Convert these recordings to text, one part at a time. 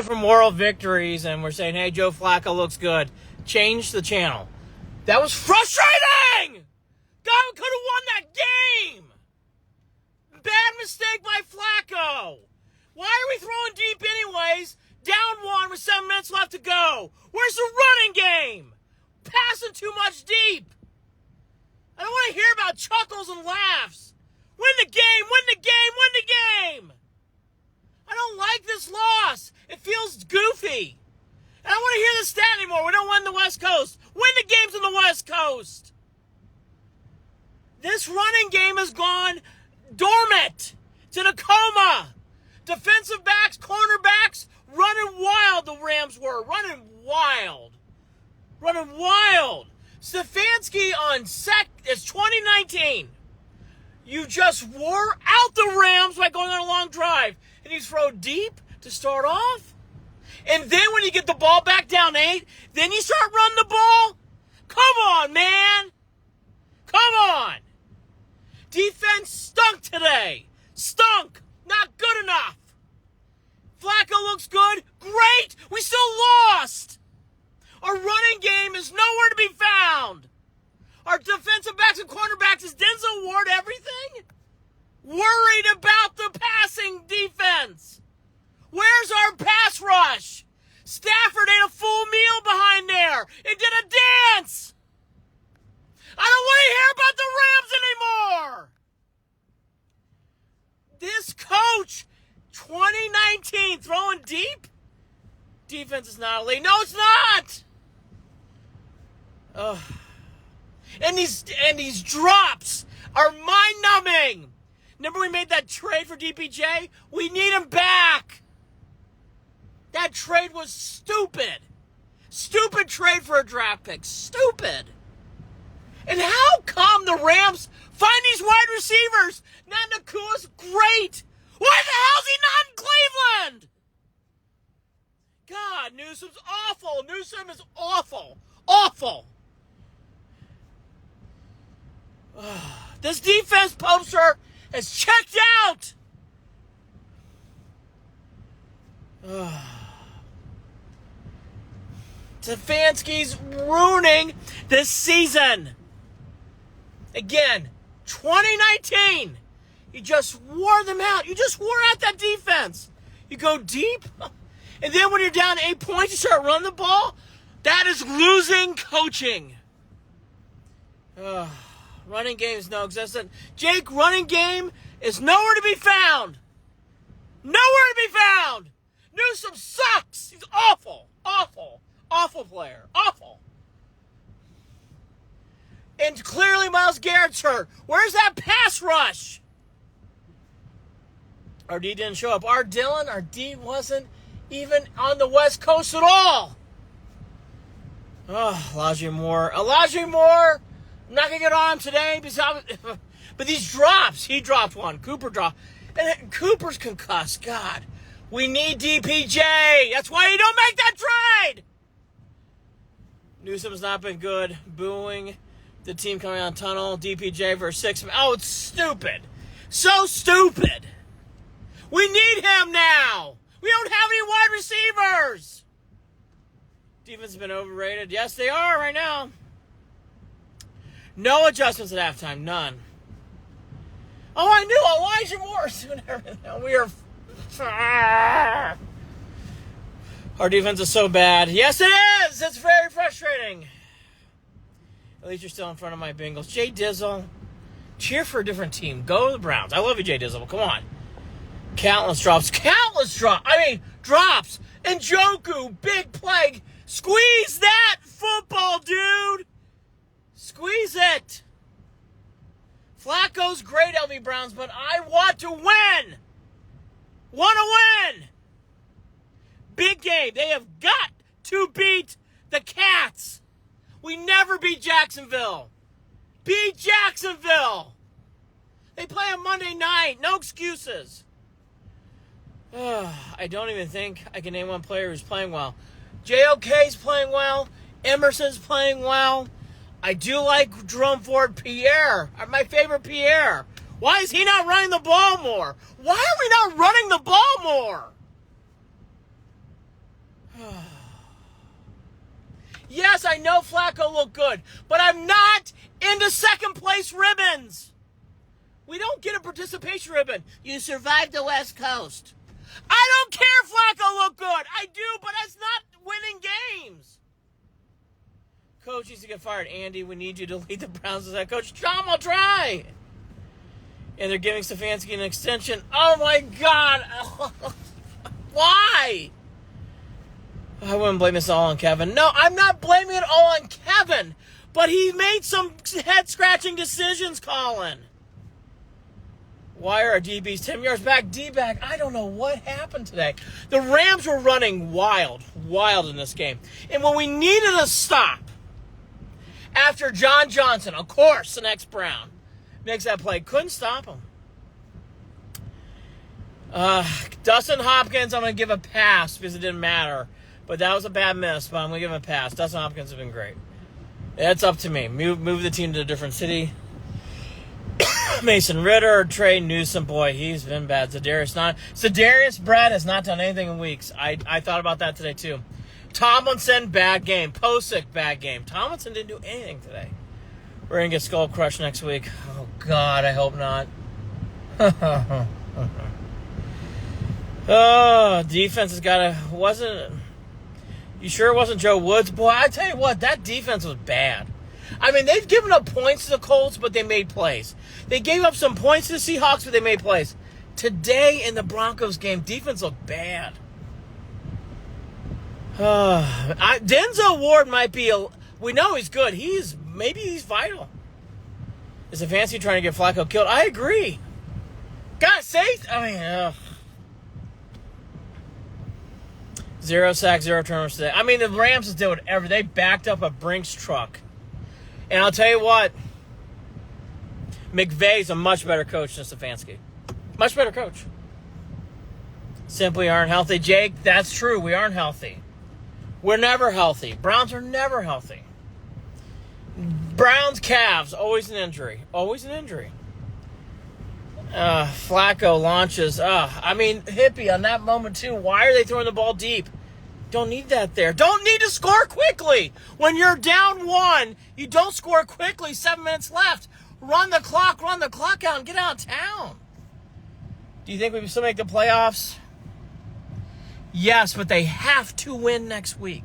looking for moral victories and we're saying, hey, Joe Flacco looks good, change the channel. That was frustrating! God, we could have won that game! Bad mistake by Flacco. Why are we throwing deep anyways? Down one with 7 minutes left to go. Where's the running game? Passing too much deep. I don't want to hear about chuckles and laughs. Win the game, win the game, win the game. I don't like this loss. It feels goofy. I don't want to hear the stat anymore. We don't win the West Coast. Win the games on the West Coast. This running game has gone dormant. It's in a coma. Defensive backs, cornerbacks, running wild the Rams were. Running wild. Running wild. Stefanski on it's 2019. You just wore out the Rams by going on a long drive. And you throw deep to start off? And then when you get the ball back down 8, then you start running the ball? Come on, man. Come on. Defense stunk today. Stunk. Not good enough. Flacco looks good. Great. We still lost. Our running game is nowhere to be found. Our defensive backs and cornerbacks, is Denzel Ward everything? Worried about the passing defense. Where's our pass rush? Stafford ate a full meal behind there and did a dance. I don't want to hear about the Rams anymore. This coach, 2019, throwing deep? Defense is not elite. No, it's not. Ugh. And these drops are mind-numbing. Remember we made that trade for DPJ? We need him back. That trade was stupid. Stupid trade for a draft pick. Stupid. And how come the Rams find these wide receivers? Not Nakua's great. Why the hell is he not in Cleveland? God, Newsom's awful. Newsom is awful. Awful. This defense poster is checked out. Stefanski's ruining this season. Again, 2019. You just wore them out. You just wore out that defense. You go deep, and then when you're down 8 points, you start running the ball. That is losing coaching. Running game is non-existent. Jake, running game is nowhere to be found. Nowhere to be found. Newsom sucks. He's awful. Awful. Awful player. Awful. And clearly Myles Garrett's hurt. Where's that pass rush? Our D didn't show up. Our D wasn't even on the West Coast at all. Elijah Moore. I'm not going to get on him today, but these drops, he dropped one. Cooper dropped. And Cooper's concussed. God, we need DPJ. That's why you don't make that trade. Newsom's not been good. Booing the team coming on tunnel. DPJ for 6. Oh, it's stupid. So stupid. We need him now. We don't have any wide receivers. Defense has been overrated. Yes, they are right now. No adjustments at halftime. None. Oh, I knew Elijah Moore was doing everything. We are... Our defense is so bad. Yes, it is. It's very frustrating. At least you're still in front of my Bengals. Jay Dizzle, cheer for a different team. Go to the Browns. I love you, Jay Dizzle. Come on. Countless drops. Drops. Njoku, big play. Squeeze that football, dude. Squeeze it. Flacco's great, LV Browns, but I want to win. Want to win. Big game. They have got to beat the Cats. We never beat Jacksonville. Beat Jacksonville. They play on Monday night. No excuses. I don't even think I can name one player who's playing well. JOK's playing well. Emerson's playing well. I do like Jerome Ford Pierre. My favorite Pierre. Why is he not running the ball more? Why are we not running the ball more? Yes, I know Flacco looked good, but I'm not into second place ribbons. We don't get a participation ribbon. You survived the West Coast. I don't care if Flacco looked good. I do, but that's not winning games. Coach needs to get fired. Andy, we need you to lead the Browns as head coach. John will try. And they're giving Stefanski an extension. Oh, my God. Why? I wouldn't blame this all on Kevin. No, I'm not blaming it all on Kevin. But he made some head-scratching decisions, Colin. Why are our DBs 10 yards back? D-back, I don't know what happened today. The Rams were running wild in this game. And when we needed a stop, after John Johnson, of course, the next Brown, makes that play, couldn't stop him. Dustin Hopkins, I'm going to give a pass because it didn't matter. But that was a bad miss, but I'm going to give him a pass. Dustin Hopkins has been great. It's up to me. Move the team to a different city. Mason Ritter, Trey Newsome, boy, he's been bad. Za'Darius Brett has not done anything in weeks. I thought about that today, too. Tomlinson, bad game. Posick, bad game. Tomlinson didn't do anything today. We're going to get skull crushed next week. Oh, God, I hope not. Oh, defense has got you sure it wasn't Joe Woods? Boy, I tell you what, that defense was bad. I mean, they've given up points to the Colts, but they made plays. They gave up some points to the Seahawks, but they made plays. Today in the Broncos game, defense looked bad. Denzel Ward might be we know he's good. Maybe he's vital. Is Stefanski trying to get Flacco killed? I agree. God, ugh. 0 sacks, 0 turnovers today. I mean, the Rams just did whatever. They backed up a Brinks truck. And I'll tell you what, McVay's a much better coach than Stefanski. Much better coach. Simply aren't healthy. Jake, that's true. We aren't healthy. We're never healthy. Browns are never healthy. Browns, Cavs, always an injury. Always an injury. Flacco launches. Hippie on that moment, too. Why are they throwing the ball deep? Don't need that there. Don't need to score quickly. When you're down 1, you don't score quickly. 7 minutes left. Run the clock out, and get out of town. Do you think we can still make the playoffs? Yes, but they have to win next week.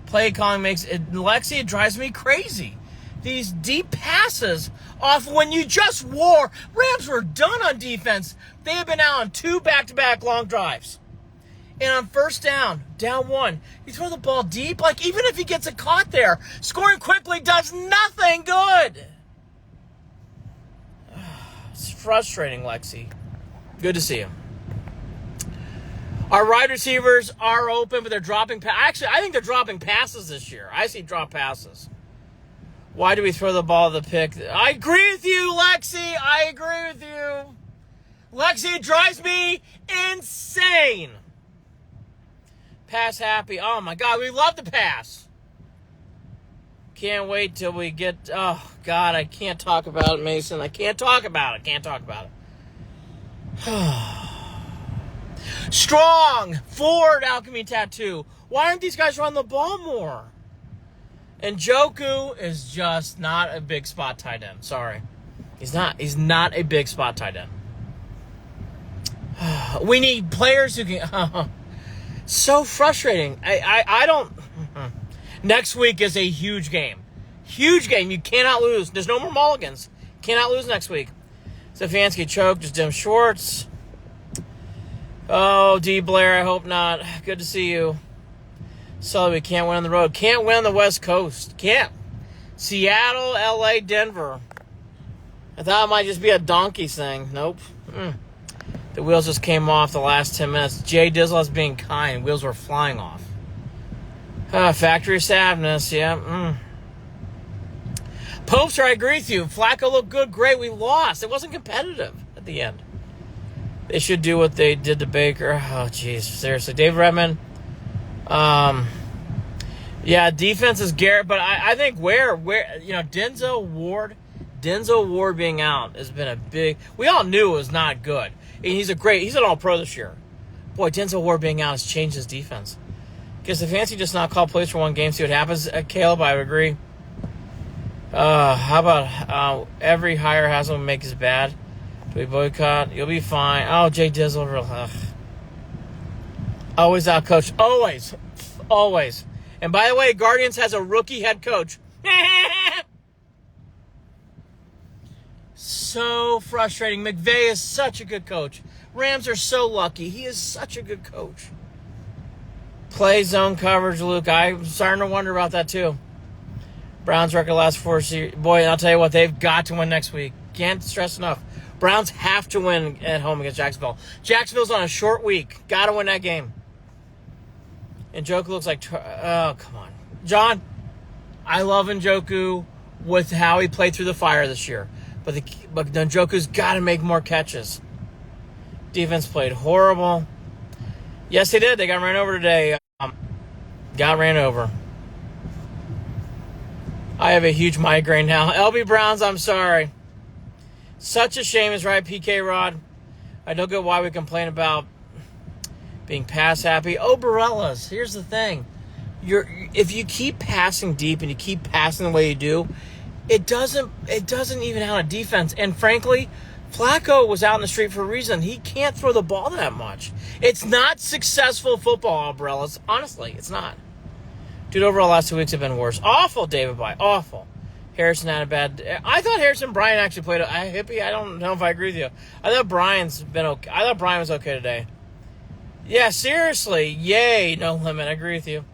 Play calling makes it, Lexi, it drives me crazy. These deep passes off when you just wore. Rams were done on defense. They have been out on 2 back-to-back long drives. And on first down 1, you throw the ball deep. Like, even if he gets it caught there, scoring quickly does nothing good. It's frustrating, Lexi. Good to see you. Our wide receivers are open, but they're dropping. Actually, I think they're dropping passes this year. I see drop passes. Why do we throw the ball to the pick? I agree with you, Lexi. I agree with you. Lexi, it drives me insane. Pass happy. Oh, my God. We love the pass. Can't wait till we get... Oh, God. I can't talk about it, Mason. I can't talk about it. Strong. Ford Alchemy Tattoo. Why aren't these guys running the ball more? And Njoku is just not a big spot tight end. Sorry. He's not. He's not a big spot tight end. We need players who can... So frustrating. I don't... Next week is a huge game. Huge game. You cannot lose. There's no more mulligans. Cannot lose next week. Stefanski choked. Just Dim Schwartz. Oh, D. Blair, I hope not. Good to see you. So we can't win on the road. Can't win on the West Coast. Can't. Seattle, L.A., Denver. I thought it might just be a donkey thing. Nope. The wheels just came off the last 10 minutes. Jay Dizzle is being kind. Wheels were flying off. Factory sadness, yeah. Popester, I agree with you. Flacco looked good, great. We lost. It wasn't competitive at the end. They should do what they did to Baker. Oh, jeez. Seriously. Dave Redmond. Yeah, defense is Garrett, but I think where Denzel Ward being out has been a big... We all knew it was not good. And he's an all-pro this year. Boy, Denzel Ward being out has changed his defense. Guess the fancy just not call plays for one game, see what happens. Caleb, I would agree. How about every hire has one make is bad? Do we boycott? You'll be fine. Oh, Jay Dizzle. Always out coach. Always. Always. And by the way, Guardians has a rookie head coach. So frustrating. McVay is such a good coach. Rams are so lucky. He is such a good coach. Play zone coverage, Luke. I'm starting to wonder about that too. Browns record last 4 series. Boy, I'll tell you what, they've got to win next week. Can't stress enough. Browns have to win at home against Jacksonville. Jacksonville's on a short week. Got to win that game. And Njoku looks like... Oh, come on. John, I love Njoku with how he played through the fire this year. But Njoku's got to make more catches. Defense played horrible. Yes, they did. They got ran over today. Got ran over. I have a huge migraine now. LB Browns, I'm sorry. Such a shame is right, PK Rod. I don't get why we complain about being pass happy. Oh, Barellas, here's the thing. If you keep passing deep and you keep passing the way you do, it doesn't even out a defense. And frankly, Flacco was out in the street for a reason. He can't throw the ball that much. It's not successful football, Barellas. Honestly, it's not. Dude, overall, last 2 weeks have been worse. Awful, David Bly. Awful. Harrison had a bad day. I thought Harrison Bryant actually played hippie. I don't know if I agree with you. I thought Brian's been okay. I thought Brian was okay today. Yeah, seriously. Yay, no limit. I agree with you.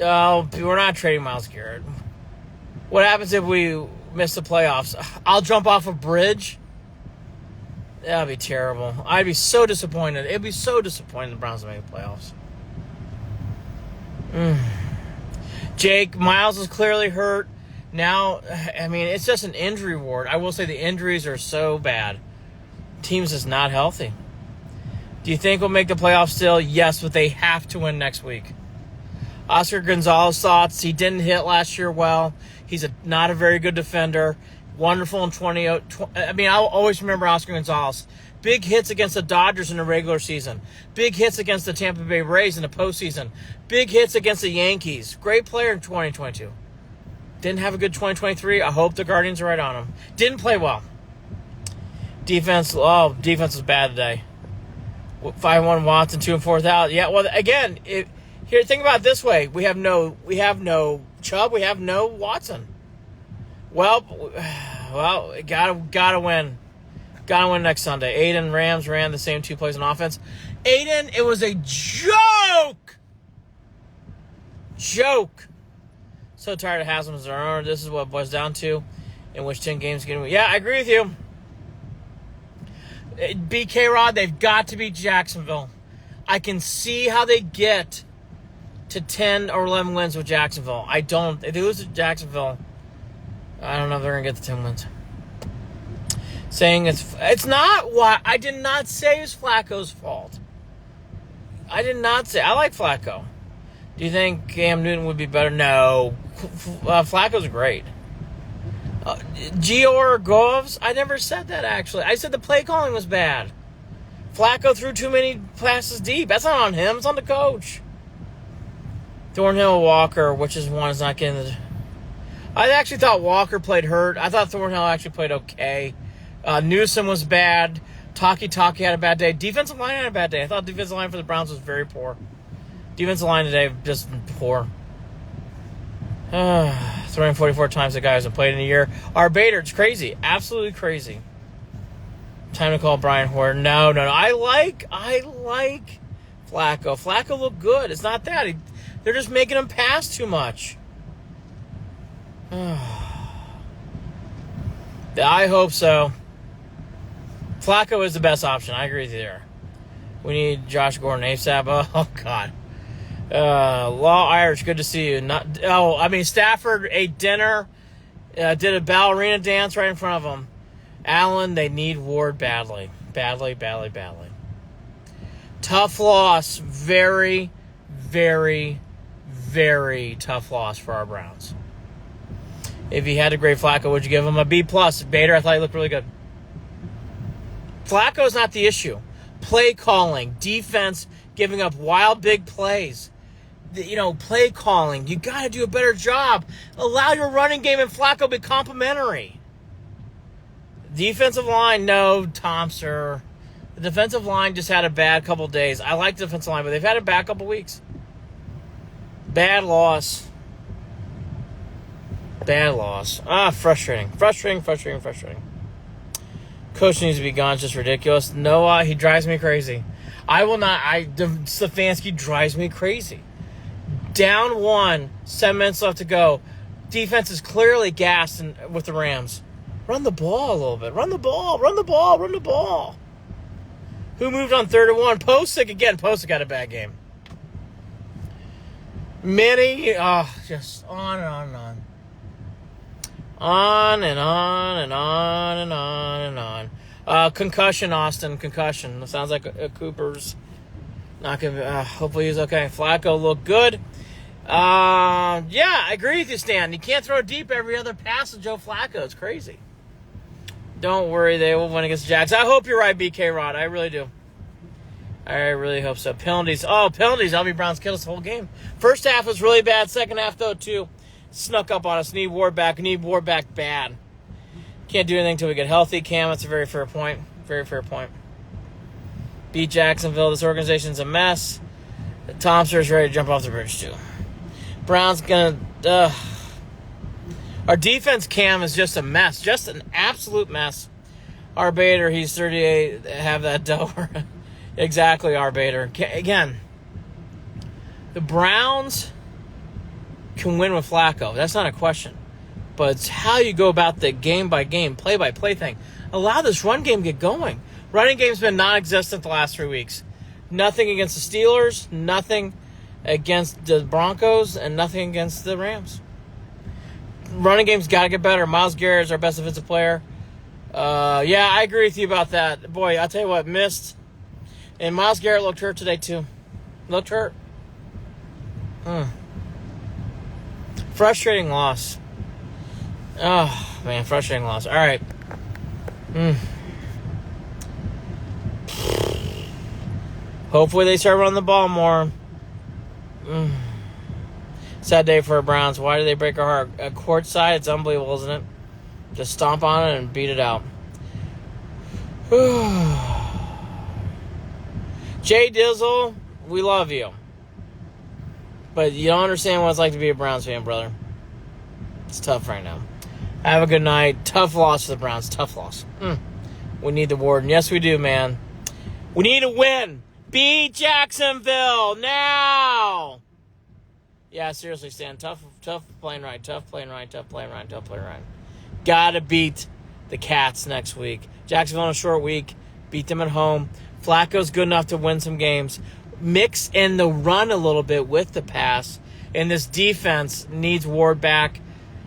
Oh, we're not trading Myles Garrett. What happens if we miss the playoffs? I'll jump off a bridge? That would be terrible. I'd be so disappointed. It'd be so disappointing the Browns to make the playoffs. Jake, Miles is clearly hurt. Now, I mean, it's just an injury ward. I will say the injuries are so bad. Team's just not healthy. Do you think we'll make the playoffs still? Yes, but they have to win next week. Oscar Gonzalez thoughts. He didn't hit last year well. He's not a very good defender. Wonderful in 20. I mean, I'll always remember Oscar Gonzalez. Big hits against the Dodgers in the regular season. Big hits against the Tampa Bay Rays in the postseason. Big hits against the Yankees. Great player in 2022. Didn't have a good 2023. I hope the Guardians are right on him. Didn't play well. Defense was bad today. 5-1 Watson, 2 and 4th out. Yeah, well, again, here, think about it this way. We have no Chubb. We have no Watson. Well, gotta win. Gotta win next Sunday. Aiden Rams ran the same 2 plays on offense. Aiden, it was a joke. So tired of Haslam as our owner. This is what it boils down to. In which 10 games get away. Yeah, I agree with you. BK Rod, they've got to beat Jacksonville. I can see how they get to 10 or 11 wins with Jacksonville. If they lose to Jacksonville, I don't know if they're going to get the 10 wins. Saying it's not what I did not say it's Flacco's fault. I did not say. I like Flacco. Do you think Cam Newton would be better? No. Flacco's great. Gio or Govs? I never said that, actually. I said the play calling was bad. Flacco threw too many passes deep. That's not on him. It's on the coach. Thornhill Walker, which is one is not getting the... I actually thought Walker played hurt. I thought Thornhill actually played okay. Newsom was bad. Taki had a bad day. Defensive line had a bad day. I thought defensive line for the Browns was very poor. Defensive line today just poor. 344 times the guy hasn't played in a year. Our Bader, it's crazy. Absolutely crazy. Time to call Brian Hoyer. No. I like Flacco. Flacco looked good. It's not that. They're just making him pass too much. I hope so. Flacco is the best option. I agree with you there. We need Josh Gordon ASAP. Oh, God. Law Irish, good to see you. Stafford ate dinner, did a ballerina dance right in front of him. Allen, they need Ward badly. Badly. Tough loss. Very, very, very tough loss for our Browns. If he had a great Flacco, would you give him a B+? Bader, I thought he looked really good. Flacco's not the issue. Play calling, defense, giving up wild big plays. play calling. You got to do a better job. Allow your running game and Flacco to be complementary. Defensive line, no, Tom, sir. The defensive line just had a bad couple days. I like the defensive line, but they've had a bad couple weeks. Bad loss. Frustrating. Coach needs to be gone. It's just ridiculous. Noah, he drives me crazy. Stefanski drives me crazy. Down 1, 7 minutes left to go. Defense is clearly gassed with the Rams. Run the ball a little bit. Run the ball. Who moved on 3rd and 1? Posick again. Posick got a bad game. Many, just on and on and on. On and on and on and on and on. Concussion, Austin. Concussion. It sounds like Cooper's not going to hopefully he's okay. Flacco looked good. I agree with you, Stan. You can't throw deep every other pass to Joe Flacco. It's crazy. Don't worry, they will win against the Jags. I hope you're right, BK Rod. I really do. I really hope so. Penalties. Penalties. LB Browns killed us the whole game. First half was really bad. Second half, though, too. Snuck up on us. Need Ward back bad. Can't do anything until we get healthy. Cam, that's a very fair point. Very fair point. Beat Jacksonville. This organization's a mess. Thompson's ready to jump off the bridge, too. Browns going to... Our defense, Cam, is just a mess. Just an absolute mess. Our Bader, he's 38. Have that door. Exactly, our Bader. Again, the Browns can win with Flacco. That's not a question. But it's how you go about the game-by-game, play-by-play thing. Allow this run game to get going. Running game's been non-existent the last 3 weeks. Nothing against the Steelers, nothing against the Broncos, and nothing against the Rams. Running game's got to get better. Myles Garrett is our best defensive player. I agree with you about that. Boy, I'll tell you what, missed. And Myles Garrett looked hurt today, too. Looked hurt. Frustrating loss. Oh, man, frustrating loss. All right. Hopefully they start running the ball more. Sad day for our Browns. Why did they break our heart? Courtside, it's unbelievable, isn't it? Just stomp on it and beat it out. Jay Dizzle, we love you. But you don't understand what it's like to be a Browns fan, brother. It's tough right now. Have a good night. Tough loss for the Browns. Tough loss. We need the Warden. Yes, we do, man. We need to win. Beat Jacksonville now. Yeah, seriously, Stan. Tough playing right. Gotta beat the Cats next week. Jacksonville on a short week. Beat them at home. Flacco's good enough to win some games. Mix in the run a little bit with the pass. And this defense needs Ward back.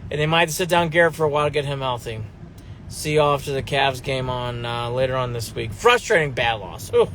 And they might have to sit down Garrett for a while to get him healthy. See you all after the Cavs game on later on this week. Frustrating bad loss. Ooh.